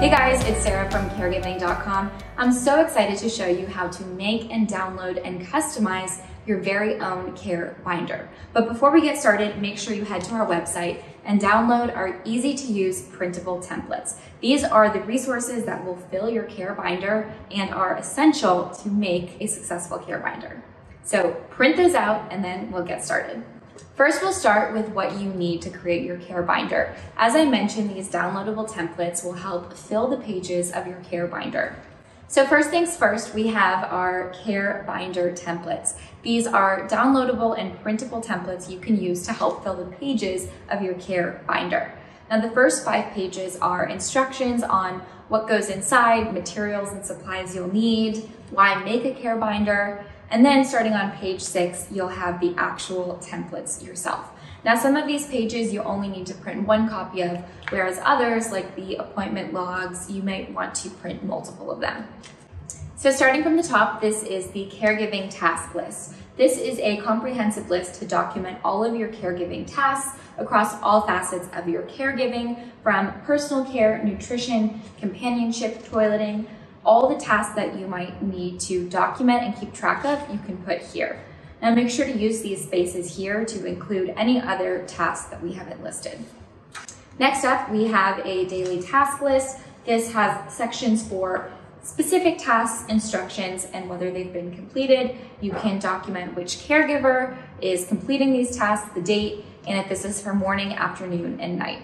Hey guys, it's Sarah from Caregiving.com. I'm so excited to show you how to make and download and customize your very own care binder. But before we get started, make sure you head to our website and download our easy to use printable templates. These are the resources that will fill your care binder and are essential to make a successful care binder. So print those out and then we'll get started. First, we'll start with what you need to create your care binder. As I mentioned, these downloadable templates will help fill the pages of your care binder. So first things first, we have our care binder templates. These are downloadable and printable templates you can use to help fill the pages of your care binder. Now, the first 5 pages are instructions on what goes inside, materials and supplies you'll need, why make a care binder, and then starting on page 6, you'll have the actual templates yourself. Now, some of these pages you only need to print 1 copy of, whereas others, like the appointment logs, you might want to print multiple of them. So starting from the top, this is the caregiving task list. This is a comprehensive list to document all of your caregiving tasks across all facets of your caregiving, from personal care, nutrition, companionship, toileting. All the tasks that you might need to document and keep track of, you can put here. Now make sure to use these spaces here to include any other tasks that we haven't listed. Next up, we have a daily task list. This has sections for specific tasks, instructions, and whether they've been completed. You can document which caregiver is completing these tasks, the date, and if this is for morning, afternoon, and night.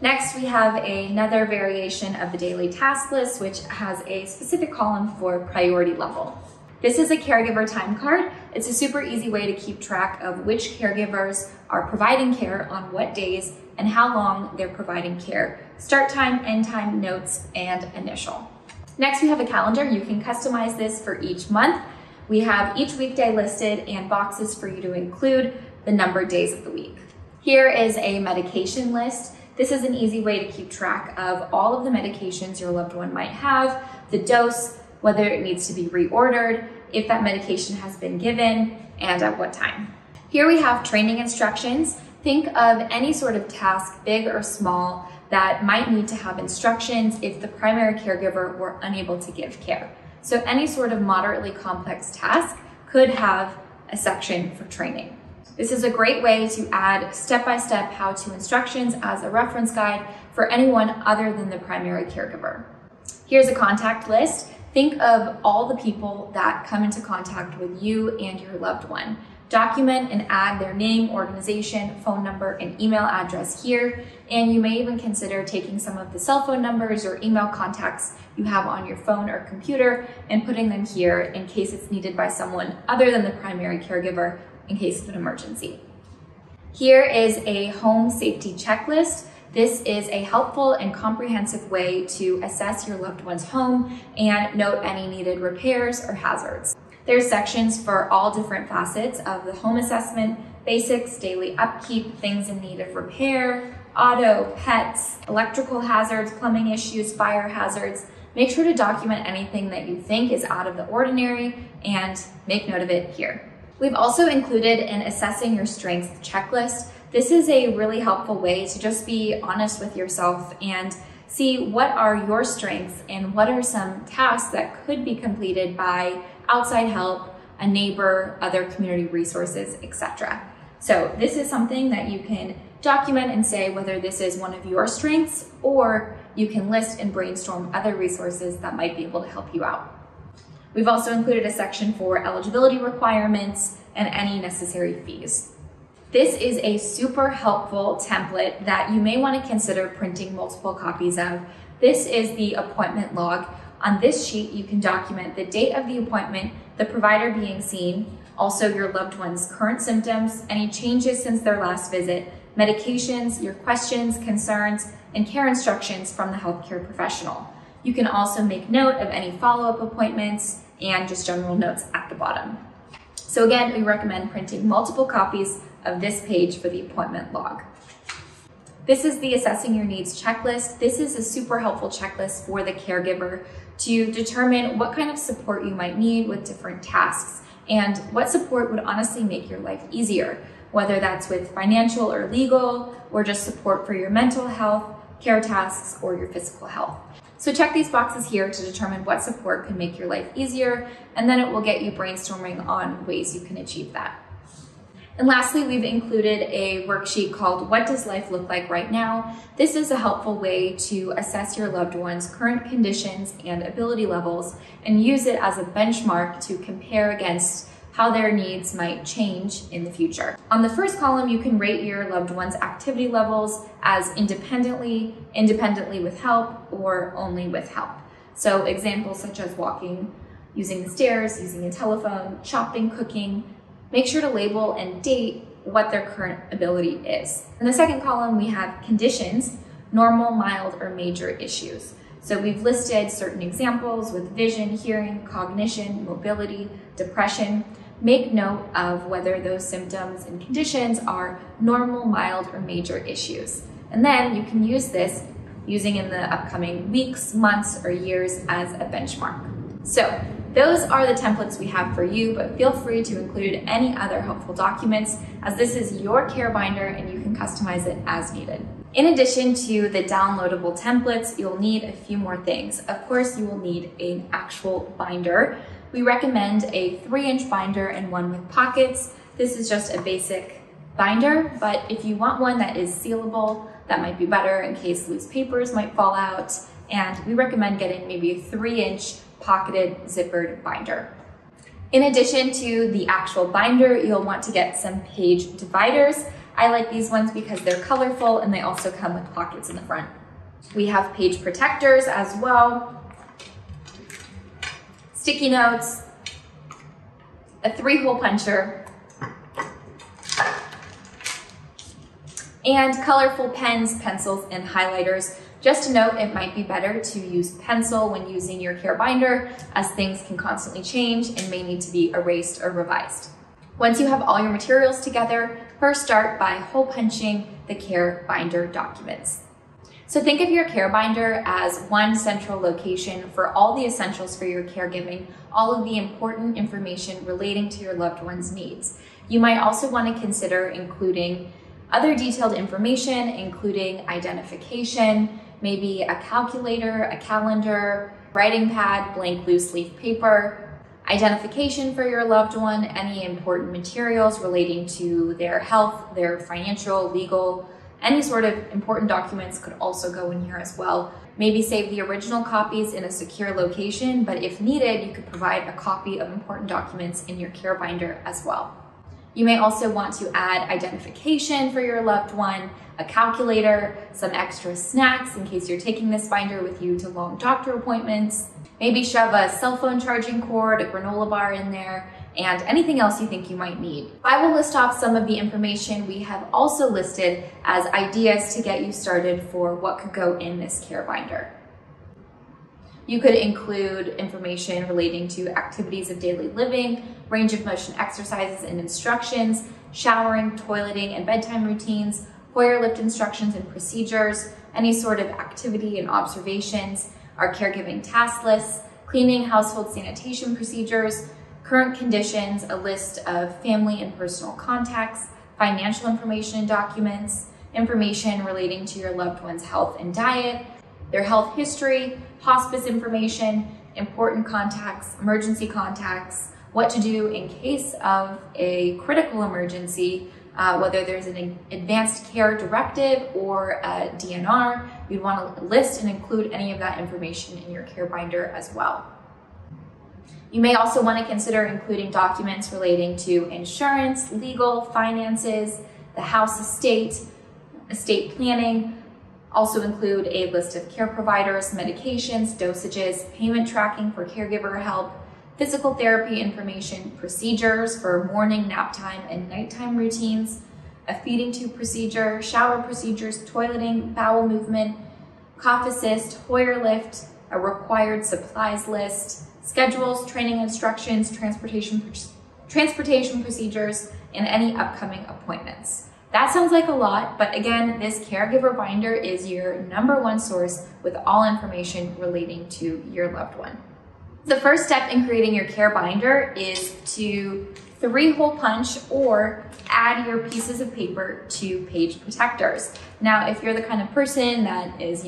Next, we have another variation of the daily task list, which has a specific column for priority level. This is a caregiver time card. It's a super easy way to keep track of which caregivers are providing care on what days and how long they're providing care. Start time, end time, notes, and initial. Next, we have a calendar. You can customize this for each month. We have each weekday listed and boxes for you to include the numbered days of the week. Here is a medication list. This is an easy way to keep track of all of the medications your loved one might have, the dose, whether it needs to be reordered, if that medication has been given, and at what time. Here we have training instructions. Think of any sort of task, big or small, that might need to have instructions if the primary caregiver were unable to give care. So any sort of moderately complex task could have a section for training. This is a great way to add step-by-step how-to instructions as a reference guide for anyone other than the primary caregiver. Here's a contact list. Think of all the people that come into contact with you and your loved one. Document and add their name, organization, phone number, and email address here. And you may even consider taking some of the cell phone numbers or email contacts you have on your phone or computer and putting them here in case it's needed by someone other than the primary caregiver in case of an emergency. Here is a home safety checklist. This is a helpful and comprehensive way to assess your loved one's home and note any needed repairs or hazards. There's sections for all different facets of the home assessment: basics, daily upkeep, things in need of repair, auto, pets, electrical hazards, plumbing issues, fire hazards. Make sure to document anything that you think is out of the ordinary and make note of it here. We've also included an assessing your strengths checklist. This is a really helpful way to just be honest with yourself and see what are your strengths and what are some tasks that could be completed by outside help, a neighbor, other community resources, etc. So this is something that you can document and say whether this is one of your strengths, or you can list and brainstorm other resources that might be able to help you out. We've also included a section for eligibility requirements and any necessary fees. This is a super helpful template that you may want to consider printing multiple copies of. This is the appointment log. On this sheet, you can document the date of the appointment, the provider being seen, also your loved one's current symptoms, any changes since their last visit, medications, your questions, concerns, and care instructions from the healthcare professional. You can also make note of any follow-up appointments and just general notes at the bottom. So again, we recommend printing multiple copies of this page for the appointment log. This is the assessing your needs checklist. This is a super helpful checklist for the caregiver to determine what kind of support you might need with different tasks and what support would honestly make your life easier, whether that's with financial or legal, or just support for your mental health, care tasks, or your physical health. So check these boxes here to determine what support can make your life easier, and then it will get you brainstorming on ways you can achieve that. And lastly, we've included a worksheet called What Does Life Look Like Right Now? This is a helpful way to assess your loved one's current conditions and ability levels and use it as a benchmark to compare against how their needs might change in the future. On the first column, you can rate your loved one's activity levels as independently with help, or only with help. So examples such as walking, using the stairs, using a telephone, shopping, cooking. Make sure to label and date what their current ability is. In the second column, we have conditions, normal, mild, or major issues. So we've listed certain examples with vision, hearing, cognition, mobility, depression. Make note of whether those symptoms and conditions are normal, mild, or major issues. And then you can use this using in the upcoming weeks, months, or years as a benchmark. So those are the templates we have for you, but feel free to include any other helpful documents, as this is your care binder and you can customize it as needed. In addition to the downloadable templates, you'll need a few more things. Of course, you will need an actual binder. We recommend a 3-inch binder and one with pockets. This is just a basic binder, but if you want one that is sealable, that might be better in case loose papers might fall out. And we recommend getting maybe a 3-inch pocketed zippered binder. In addition to the actual binder, you'll want to get some page dividers. I like these ones because they're colorful and they also come with pockets in the front. We have page protectors as well, sticky notes, a 3-hole puncher, and colorful pens, pencils, and highlighters. Just a note, it might be better to use pencil when using your care binder, as things can constantly change and may need to be erased or revised. Once you have all your materials together, first start by hole punching the care binder documents. So think of your care binder as one central location for all the essentials for your caregiving, all of the important information relating to your loved one's needs. You might also want to consider including other detailed information, including identification, maybe a calculator, a calendar, writing pad, blank loose leaf paper, identification for your loved one, any important materials relating to their health, their financial, legal, any sort of important documents could also go in here as well. Maybe save the original copies in a secure location, but if needed, you could provide a copy of important documents in your care binder as well. You may also want to add identification for your loved one, a calculator, some extra snacks in case you're taking this binder with you to long doctor appointments. Maybe shove a cell phone charging cord, a granola bar in there, and anything else you think you might need. I will list off some of the information we have also listed as ideas to get you started for what could go in this care binder. You could include information relating to activities of daily living, range of motion exercises and instructions, showering, toileting, and bedtime routines, Hoyer lift instructions and procedures, any sort of activity and observations, our caregiving task lists, cleaning, household sanitation procedures, current conditions, a list of family and personal contacts, financial information and documents, information relating to your loved one's health and diet, their health history, hospice information, important contacts, emergency contacts, what to do in case of a critical emergency, whether there's an advanced care directive or a DNR. You'd want to list and include any of that information in your care binder as well. You may also want to consider including documents relating to insurance, legal, finances, the house estate planning. Also include a list of care providers, medications, dosages, payment tracking for caregiver help, physical therapy information, procedures for morning, nap time, and nighttime routines, a feeding tube procedure, shower procedures, toileting, bowel movement, cough assist, Hoyer lift, a required supplies list, schedules, training instructions, transportation procedures, and any upcoming appointments. That sounds like a lot, but again, this caregiver binder is your #1 source with all information relating to your loved one. The first step in creating your care binder is to 3-hole punch or add your pieces of paper to page protectors. Now, if you're the kind of person that is,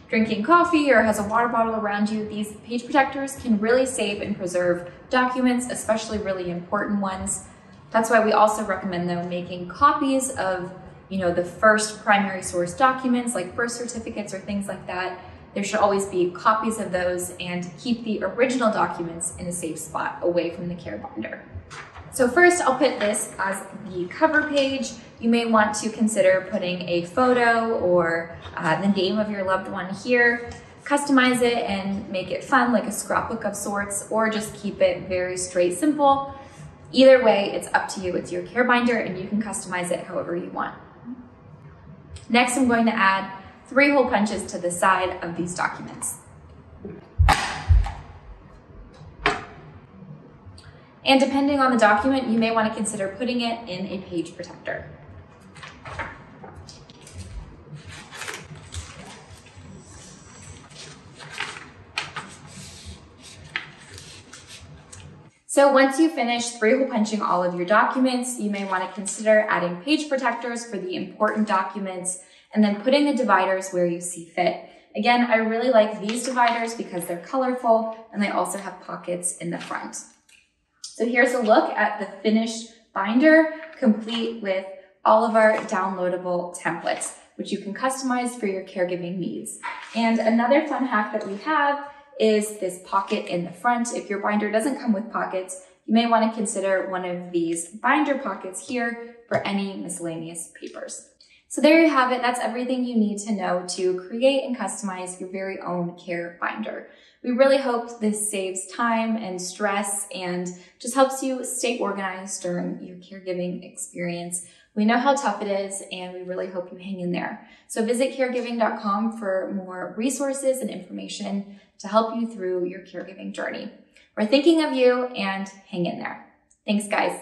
drinking coffee or has a water bottle around you, these page protectors can really save and preserve documents, especially really important ones. That's why we also recommend though making copies of the first primary source documents like birth certificates or things like that. There should always be copies of those, and keep the original documents in a safe spot away from the care binder. So first I'll put this as the cover page. You may want to consider putting a photo or the name of your loved one here. Customize it and make it fun, like a scrapbook of sorts, or just keep it very straight, simple. Either way, it's up to you. It's your care binder and you can customize it however you want. Next, I'm going to add 3 hole punches to the side of these documents. And depending on the document, you may want to consider putting it in a page protector. So once you finish 3 hole punching all of your documents, you may want to consider adding page protectors for the important documents, and then putting the dividers where you see fit. Again, I really like these dividers because they're colorful and they also have pockets in the front. So here's a look at the finished binder, complete with all of our downloadable templates, which you can customize for your caregiving needs. And another fun hack that we have is this pocket in the front. If your binder doesn't come with pockets, you may want to consider one of these binder pockets here for any miscellaneous papers. So there you have it. That's everything you need to know to create and customize your very own care binder. We really hope this saves time and stress and just helps you stay organized during your caregiving experience. We know how tough it is, and we really hope you hang in there. So visit caregiving.com for more resources and information to help you through your caregiving journey. We're thinking of you, and hang in there. Thanks, guys.